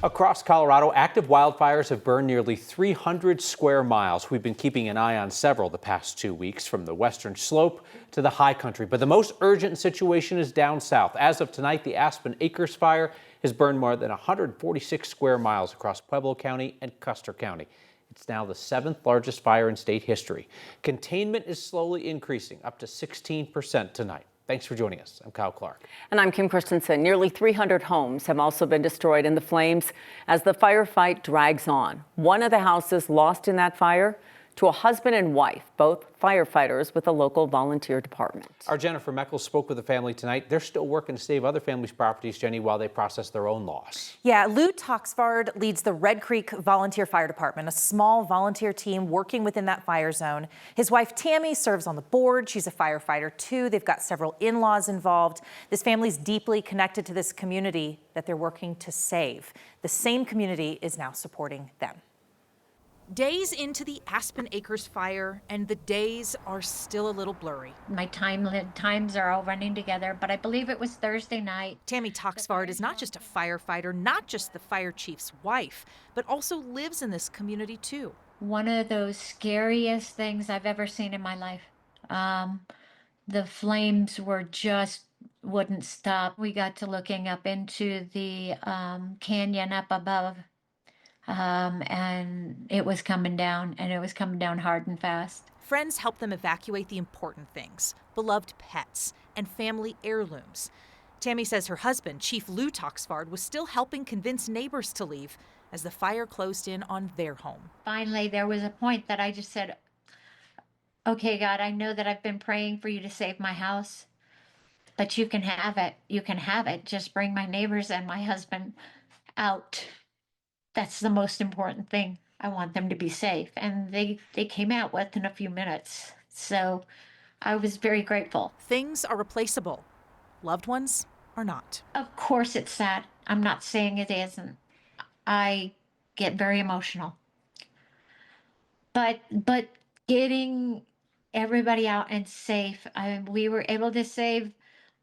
Across Colorado, active wildfires have burned nearly 300 square miles. We've been keeping an eye on several the past 2 weeks, from the western slope to the high country. But the most urgent situation is down south. As of tonight, the Aspen Acres Fire has burned more than 146 square miles across Pueblo County and Custer County. It's now the 7th largest fire in state history. Containment is slowly increasing, up to 16% tonight. Thanks for joining us. I'm Kyle Clark. And I'm Kim Christensen. Nearly 300 homes have also been destroyed in the flames as the firefight drags on. One of the houses lost in that fire to a husband and wife, both firefighters with a local volunteer department. Our Jennifer Meckles spoke with the family tonight. They're still working to save other families' properties, Jenny, while they process their own loss. Yeah, Lou Toxvard leads the Red Creek Volunteer Fire Department, a small volunteer team working within that fire zone. His wife Tammy serves on the board. She's a firefighter too. They've got several in-laws involved. This family's deeply connected to this community that they're working to save. The same community is now supporting them. Days into the Aspen Acres fire, and the days are still a little blurry. My times are all running together, but I believe it was Thursday night. Tammy Toxvard is not just a firefighter, not just the fire chief's wife, but also lives in this community too. One of those scariest things I've ever seen in my life. The flames wouldn't stop. We got to looking up into the canyon up above. And it was coming down, and it was coming down hard and fast. Friends helped them evacuate the important things, beloved pets and family heirlooms. Tammy says her husband, Chief Lou Toxvard, was still helping convince neighbors to leave as the fire closed in on their home. Finally, there was a point that I just said, okay, God, I know that I've been praying for you to save my house, but you can have it. You can have it. Just bring my neighbors and my husband out. That's the most important thing. I want them to be safe. And they came out within a few minutes. So I was very grateful. Things are replaceable. Loved ones are not. Of course it's sad. I'm not saying it isn't. I get very emotional. But getting everybody out and safe, we were able to save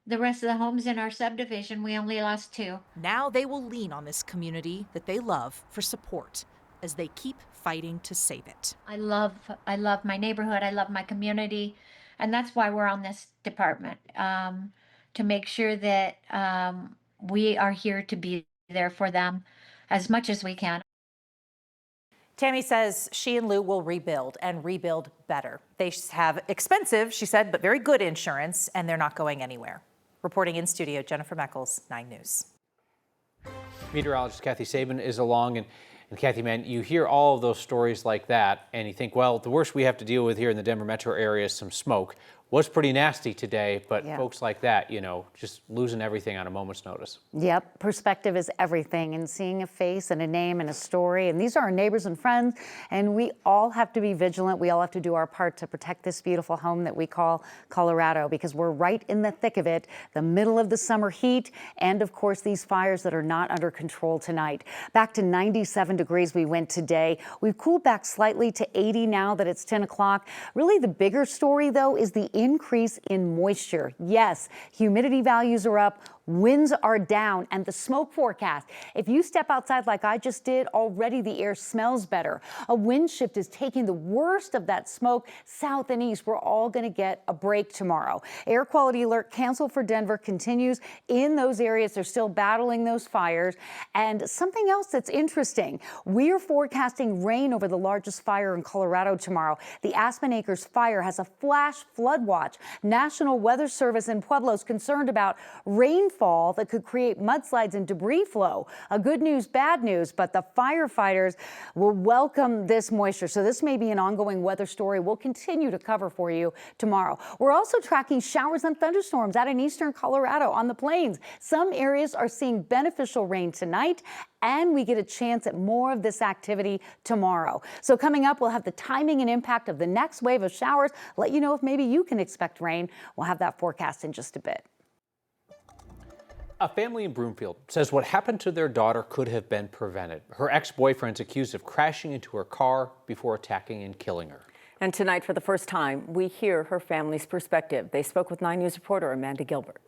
the rest of the homes in our subdivision. We only lost 2. Now they will lean on this community that they love for support as they keep fighting to save it. I love my neighborhood. I love my community. And that's why we're on this department, to make sure that we are here to be there for them as much as we can. Tammy says she and Lou will rebuild and rebuild better. They have expensive, she said, but very good insurance, and they're not going anywhere. Reporting in studio, Jennifer Meckles, 9 News. Meteorologist Kathy Sabin is along, and Kathy, man, you hear all of those stories like that, and you think, well, the worst we have to deal with here in the Denver metro area is some smoke. Was pretty nasty today, but folks like that, you know, just losing everything on a moment's notice. Yep, perspective is everything, and seeing a face and a name and a story. And these are our neighbors and friends, and we all have to be vigilant. We all have to do our part to protect this beautiful home that we call Colorado, because we're right in the thick of it, the middle of the summer heat, and of course these fires that are not under control tonight. Back to 97 degrees we went today. We've cooled back slightly to 80 now that it's 10 o'clock. Really the bigger story though is the increase in moisture. Yes, humidity values are up, winds are down, and the smoke forecast. If you step outside like I just did, already the air smells better. A wind shift is taking the worst of that smoke south and east. We're all going to get a break tomorrow. Air quality alert canceled for Denver continues in those areas. They're still battling those fires. And something else that's interesting, we're forecasting rain over the largest fire in Colorado tomorrow. The Aspen Acres Fire has a flash flood watch. National Weather Service in Pueblo is concerned about rainfall that could create mudslides and debris flow. A good news, bad news, but the firefighters will welcome this moisture. So this may be an ongoing weather story we'll continue to cover for you tomorrow. We're also tracking showers and thunderstorms out in eastern Colorado on the plains. Some areas are seeing beneficial rain tonight, and we get a chance at more of this activity tomorrow. So coming up, we'll have the timing and impact of the next wave of showers, let you know if maybe you can expect rain. We'll have that forecast in just a bit. A family in Broomfield says what happened to their daughter could have been prevented. Her ex-boyfriend's accused of crashing into her car before attacking and killing her. And tonight, for the first time, we hear her family's perspective. They spoke with 9 News reporter Amanda Gilbert.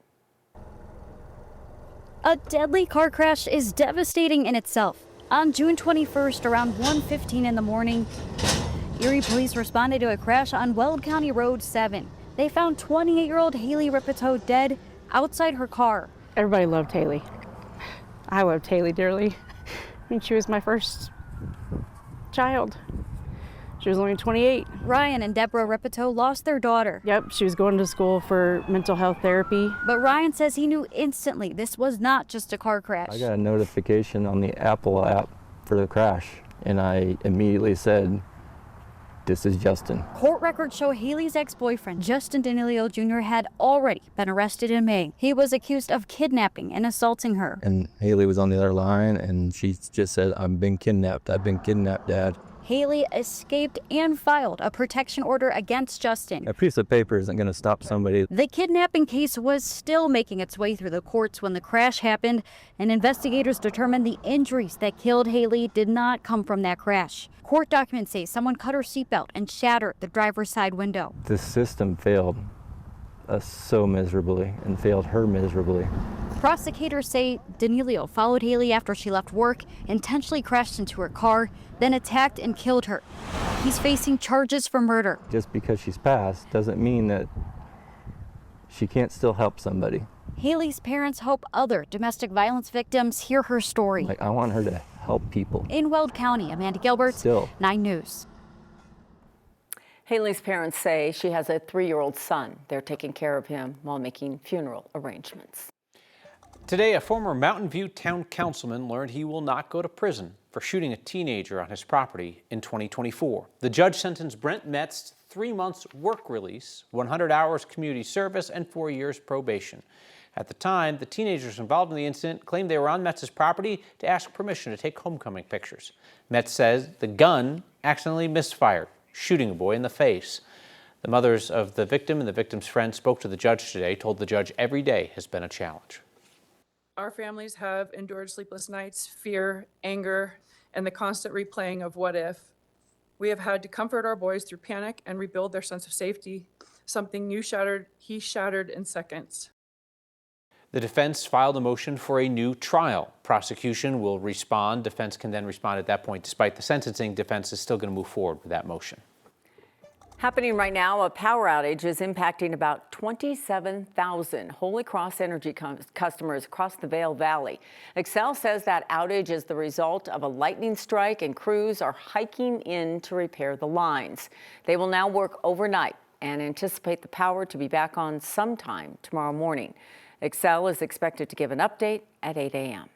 A deadly car crash is devastating in itself. On June 21st, around 1:15 in the morning, Erie police responded to a crash on Weld County Road 7. They found 28-year-old Haley Ripito dead outside her car. Everybody loved Haley. I loved Haley dearly. I mean, she was my first child. She was only 28. Ryan and Deborah Ripito lost their daughter. Yep, she was going to school for mental health therapy. But Ryan says he knew instantly this was not just a car crash. I got a notification on the Apple app for the crash, and I immediately said, "This is Justin." Court records show Haley's ex-boyfriend, Justin Danilio Jr., had already been arrested in May. He was accused of kidnapping and assaulting her. And Haley was on the other line, and she just said, "I've been kidnapped. I've been kidnapped, Dad." Haley escaped and filed a protection order against Justin. A piece of paper isn't going to stop somebody. The kidnapping case was still making its way through the courts when the crash happened, and investigators determined the injuries that killed Haley did not come from that crash. Court documents say someone cut her seatbelt and shattered the driver's side window. The system failed us so miserably and failed her miserably. Prosecutors say Danilio followed Haley after she left work, intentionally crashed into her car, then attacked and killed her. He's facing charges for murder. Just because she's passed doesn't mean that she can't still help somebody. Haley's parents hope other domestic violence victims hear her story. I want her to help people. In Weld County, Amanda Gilbert, Still. 9 News. Haley's parents say she has a 3-year-old son. They're taking care of him while making funeral arrangements. Today, a former Mountain View town councilman learned he will not go to prison for shooting a teenager on his property in 2024. The judge sentenced Brent Metz to 3 months work release, 100 hours community service, and 4 years probation. At the time, the teenagers involved in the incident claimed they were on Metz's property to ask permission to take homecoming pictures. Metz says the gun accidentally misfired, shooting a boy in the face. The mothers of the victim and the victim's friend spoke to the judge today, told the judge every day has been a challenge. Our families have endured sleepless nights, fear, anger, and the constant replaying of what if. We have had to comfort our boys through panic and rebuild their sense of safety. Something he shattered in seconds. The defense filed a motion for a new trial. Prosecution will respond. Defense can then respond at that point. Despite the sentencing, defense is still going to move forward with that motion. Happening right now, a power outage is impacting about 27,000 Holy Cross Energy customers across the Vail Valley. Xcel says that outage is the result of a lightning strike, and crews are hiking in to repair the lines. They will now work overnight and anticipate the power to be back on sometime tomorrow morning. Xcel is expected to give an update at 8 a.m.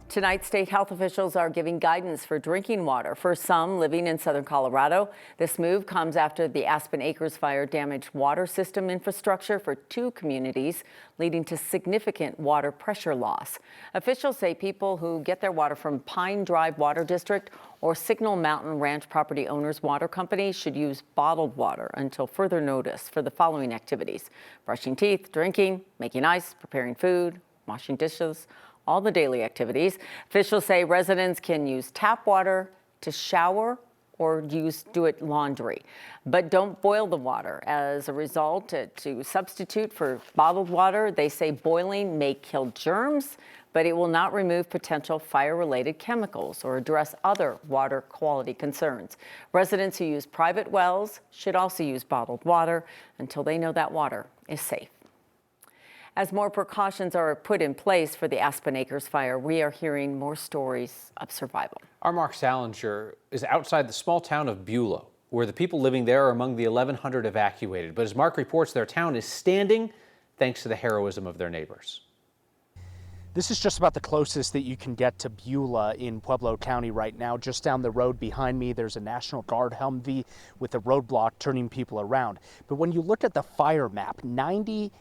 Tonight, state health officials are giving guidance for drinking water for some living in southern Colorado. This move comes after the Aspen Acres Fire damaged water system infrastructure for 2 communities, leading to significant water pressure loss. Officials say people who get their water from Pine Drive Water District or Signal Mountain Ranch Property Owners Water Company should use bottled water until further notice for the following activities: brushing teeth, drinking, making ice, preparing food, washing dishes, all the daily activities. Officials say residents can use tap water to shower or do it laundry, but don't boil the water. As a result, to substitute for bottled water, they say boiling may kill germs, but it will not remove potential fire-related chemicals or address other water quality concerns. Residents who use private wells should also use bottled water until they know that water is safe. As more precautions are put in place for the Aspen Acres Fire, we are hearing more stories of survival. Our Mark Salinger is outside the small town of Beulah, where the people living there are among the 1,100 evacuated. But as Mark reports, their town is standing thanks to the heroism of their neighbors. This is just about the closest that you can get to Beulah in Pueblo County right now. Just down the road behind me, there's a National Guard Humvee with a roadblock turning people around. But when you look at the fire map, 90,000+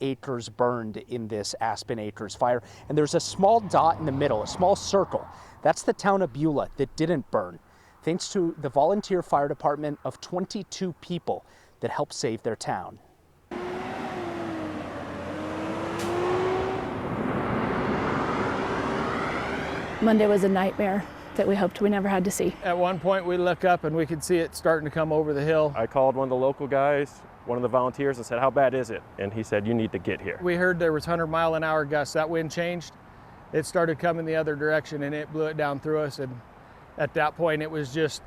acres burned in this Aspen Acres fire. And there's a small dot in the middle, a small circle. That's the town of Beulah that didn't burn, thanks to the volunteer fire department of 22 people that helped save their town. Monday was a nightmare that we hoped we never had to see. At one point we look up and we could see it starting to come over the hill. I called one of the local guys one of the volunteers and said, "How bad is it?" And he said, "You need to get here." We heard there was 100-mile-an-hour gusts. That wind changed. It started coming the other direction and it blew it down through us. And at that point, it was just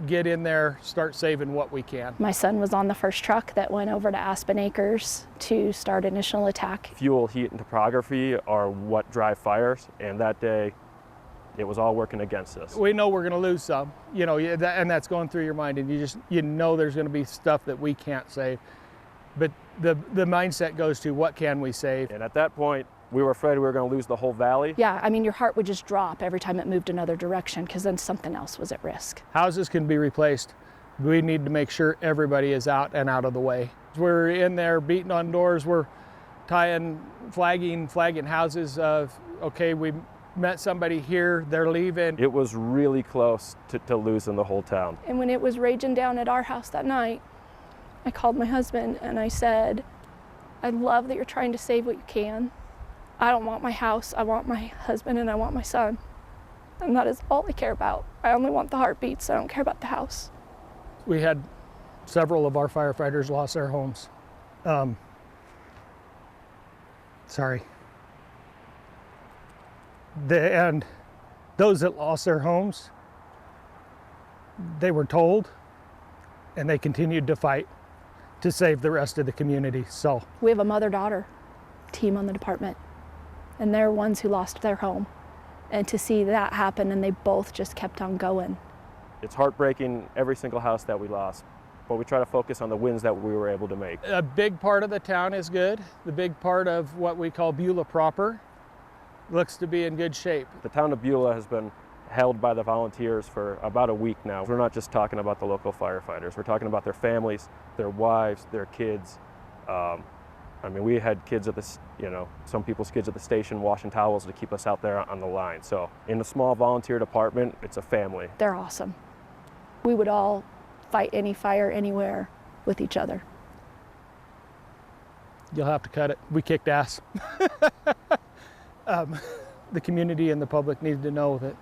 get in there, start saving what we can. My son was on the first truck that went over to Aspen Acres to start initial attack. Fuel, heat, and topography are what drive fires, and that day it was all working against us. We know we're going to lose some, you know, and that's going through your mind, and you know there's going to be stuff that we can't save. But the mindset goes to what can we save? And at that point, we were afraid we were going to lose the whole valley. Yeah, I mean, your heart would just drop every time it moved another direction because then something else was at risk. Houses can be replaced. We need to make sure everybody is out and out of the way. We're in there beating on doors. We're flagging houses of, okay, we met somebody here, they're leaving. It was really close to losing the whole town. And when it was raging down at our house that night, I called my husband and I said, I love that you're trying to save what you can. I don't want my house, I want my husband and I want my son. And that is all I care about. I only want the heartbeats, I don't care about the house. We had several of our firefighters lost their homes. And those that lost their homes, they were told and they continued to fight to save the rest of the community. So we have a mother-daughter team on the department, and they're ones who lost their home. And to see that happen, and they both just kept on going. It's heartbreaking, every single house that we lost, but we try to focus on the wins that we were able to make. A big part of the town is good. The big part of what we call Beulah proper looks to be in good shape. The town of Beulah has been held by the volunteers for about a week now. We're not just talking about the local firefighters. We're talking about their families, their wives, their kids. I mean, we had kids at this, you know, some people's kids at the station washing towels to keep us out there on the line. So in a small volunteer department, it's a family. They're awesome. We would all fight any fire anywhere with each other. You'll have to cut it. We kicked ass. The community and the public need to know that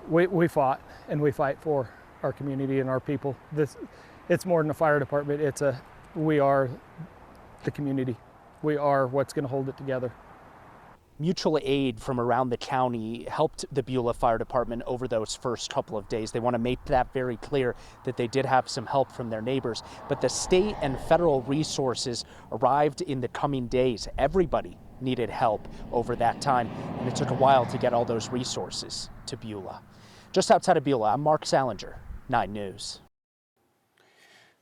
we fought and we fight for our community and our people. It's more than a fire department. We are the community. We are what's going to hold it together. Mutual aid from around the county helped the Beulah Fire Department over those first couple of days. They want to make that very clear that they did have some help from their neighbors, but the state and federal resources arrived in the coming days. Everybody needed help over that time, and it took a while to get all those resources to Beulah. Just outside of Beulah, I'm Mark Salinger, 9 News.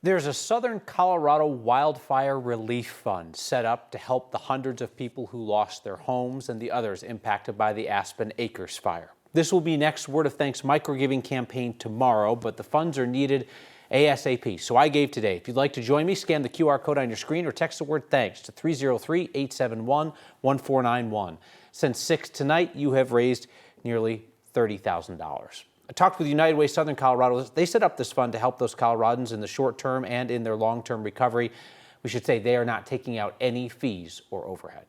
There's a Southern Colorado Wildfire Relief Fund set up to help the hundreds of people who lost their homes and the others impacted by the Aspen Acres Fire. This will be next Word of Thanks microgiving campaign tomorrow, but the funds are needed ASAP. So I gave today. If you'd like to join me, scan the QR code on your screen or text the word thanks to 303-871-1491. Since 6 tonight, you have raised nearly $30,000. I talked with United Way Southern Colorado. They set up this fund to help those Coloradans in the short term and in their long-term recovery. We should say they are not taking out any fees or overhead.